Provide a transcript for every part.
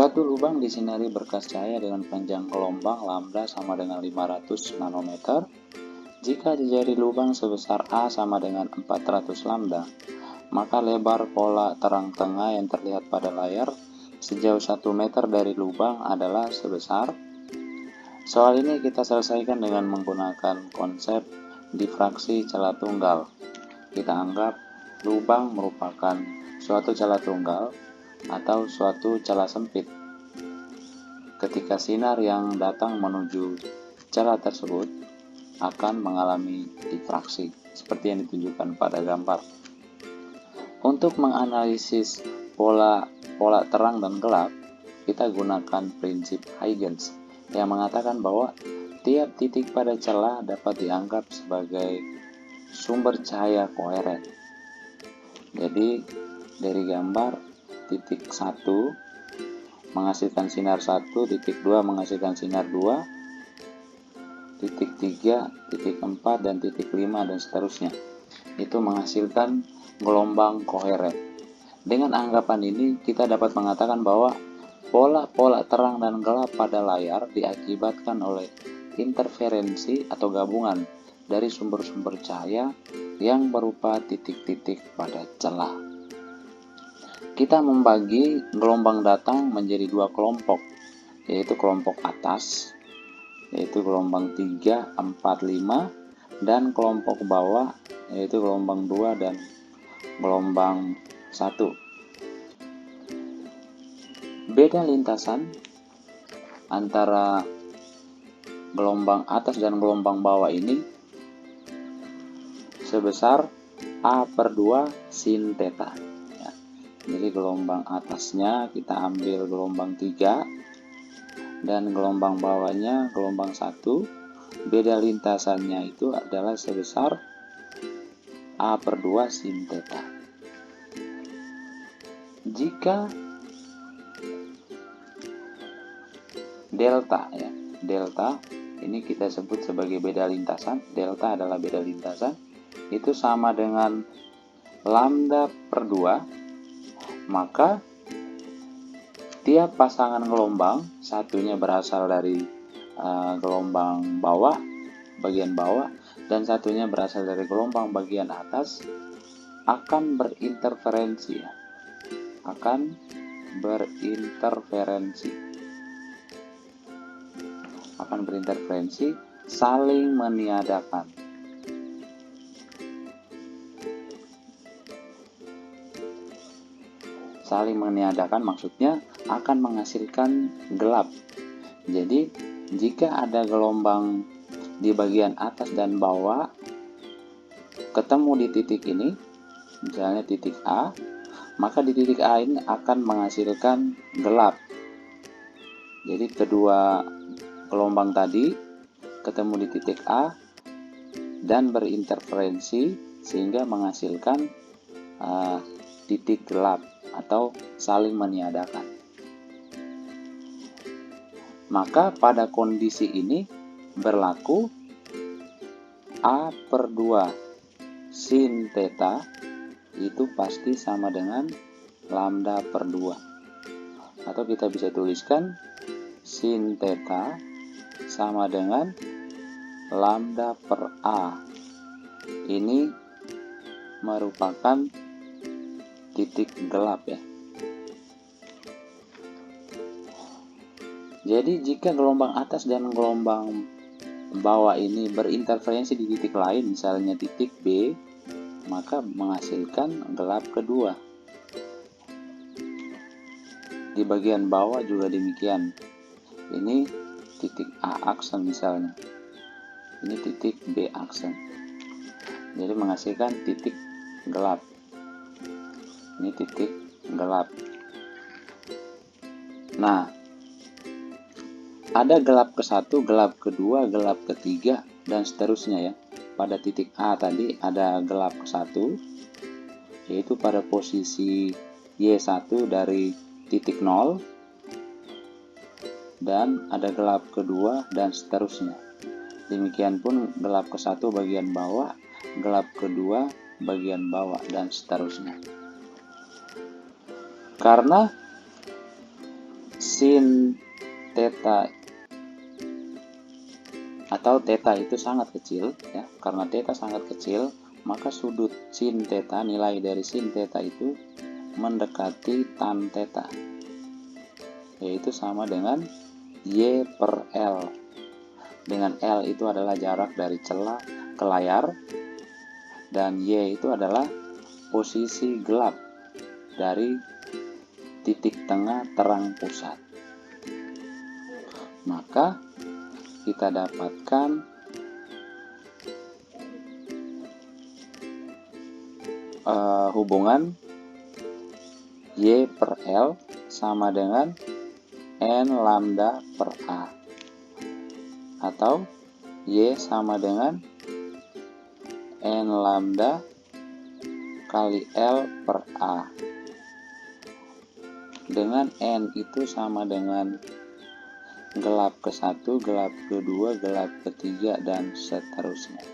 Suatu lubang disinari berkas cahaya dengan panjang gelombang lambda sama dengan 500 nanometer. Jika jari lubang sebesar A sama dengan 400 lambda, maka lebar pola terang tengah yang terlihat pada layar sejauh 1 meter dari lubang adalah sebesar. Soal ini kita selesaikan dengan menggunakan konsep difraksi celah tunggal. Kita anggap lubang merupakan suatu celah tunggal atau suatu celah sempit. Ketika sinar yang datang menuju celah tersebut akan mengalami difraksi, seperti yang ditunjukkan pada gambar. Untuk menganalisis pola terang dan gelap, kita gunakan prinsip Huygens yang mengatakan bahwa tiap titik pada celah dapat dianggap sebagai sumber cahaya koheren. Jadi dari gambar, titik 1 menghasilkan sinar 1, titik 2 menghasilkan sinar 2, titik 3, titik 4, dan titik 5, dan seterusnya. Itu menghasilkan gelombang koheren. Dengan anggapan ini, kita dapat mengatakan bahwa pola-pola terang dan gelap pada layar diakibatkan oleh interferensi atau gabungan dari sumber-sumber cahaya yang berupa titik-titik pada celah. Kita membagi gelombang datang menjadi 2 kelompok, yaitu kelompok atas, yaitu gelombang 3, 4, 5, dan kelompok bawah, yaitu gelombang 2 dan gelombang 1. Beda lintasan antara gelombang atas dan gelombang bawah ini sebesar A/2 sin theta. Jadi gelombang atasnya kita ambil gelombang 3 dan gelombang bawahnya gelombang 1. Beda lintasannya itu adalah sebesar A/2 sin theta. Jika delta ini kita sebut sebagai beda lintasan, delta adalah beda lintasan, itu sama dengan lambda per 2, maka tiap pasangan gelombang, satunya berasal dari gelombang bawah, bagian bawah, dan satunya berasal dari gelombang bagian atas, akan berinterferensi, saling meniadakan. Saling meniadakan maksudnya akan menghasilkan gelap. Jadi jika ada gelombang di bagian atas dan bawah ketemu di titik ini, misalnya titik A, maka di titik A ini akan menghasilkan gelap. Jadi kedua gelombang tadi ketemu di titik A dan berinterferensi sehingga menghasilkan titik gelap atau saling meniadakan. Maka pada kondisi ini berlaku A/2 sin theta itu pasti sama dengan lambda per 2. Atau kita bisa tuliskan sin theta sama dengan lambda per A. Ini merupakan titik gelap ya. Jadi jika gelombang atas dan gelombang bawah ini berinterferensi di titik lain, misalnya titik B, maka menghasilkan gelap kedua. Di bagian bawah juga demikian. Ini titik A aksen misalnya. Ini titik B aksen. Jadi menghasilkan titik gelap. Ini titik gelap. Nah, ada gelap ke-1, gelap ke-2, gelap ke-3, dan seterusnya ya. Pada titik A tadi ada gelap ke-1, yaitu pada posisi Y1 dari titik 0, dan ada gelap ke-2 dan seterusnya. Demikian pun gelap ke-1 bagian bawah, gelap ke-2 bagian bawah, dan seterusnya. Karena sin theta atau theta itu sangat kecil, ya, karena theta sangat kecil, maka sudut sin theta, nilai dari sin theta itu mendekati tan theta, yaitu sama dengan Y per L, dengan L itu adalah jarak dari celah ke layar, dan Y itu adalah posisi gelap dari titik tengah terang pusat. Maka kita dapatkan hubungan Y per L sama dengan N lambda per A, atau Y sama dengan N lambda kali L per A, dengan N itu sama dengan gelap ke-1, gelap ke-2, gelap ke-3, dan seterusnya.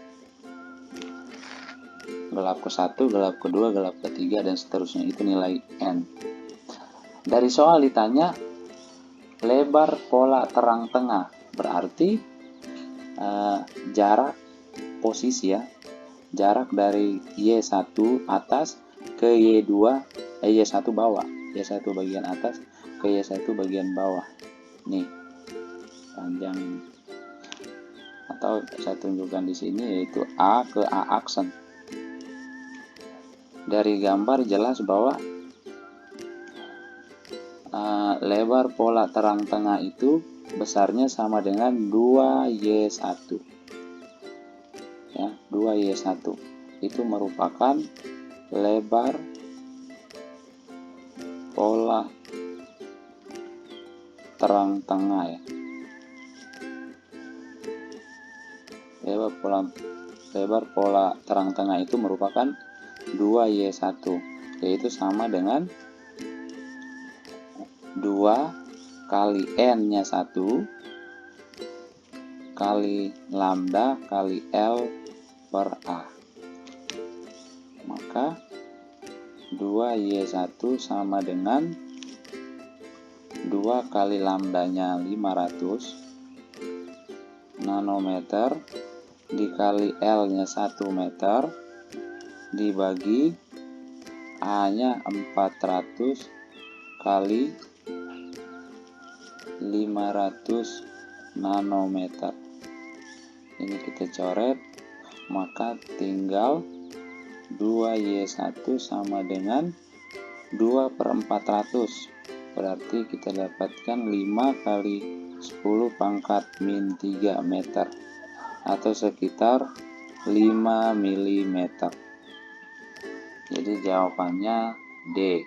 Gelap ke-1, gelap ke-2, gelap ke-3, dan seterusnya, itu nilai N. Dari soal ditanya lebar pola terang tengah, berarti jarak posisi, ya, jarak dari Y1 atas ke Y1 bawah, Y1 bagian atas ke Y1 bagian bawah. Nih, panjang, atau saya tunjukkan di sini, yaitu A ke A aksen. Dari gambar jelas bahwa lebar pola terang tengah itu besarnya sama dengan 2Y1, ya, 2Y1 itu merupakan lebar pola terang tengah, ya. Lebar pola terang tengah itu merupakan 2Y1, yaitu sama dengan 2 kali N-nya 1 kali lambda kali L per A. Maka 2Y1 sama dengan 2 kali lambdanya 500 nanometer dikali L-nya 1 meter dibagi A-nya 400 kali 500 nanometer. Ini kita coret, maka tinggal 2Y1 sama dengan 2 per 400, berarti kita dapatkan 5 kali 10 pangkat min 3 meter, atau sekitar 5 mm. Jadi jawabannya D.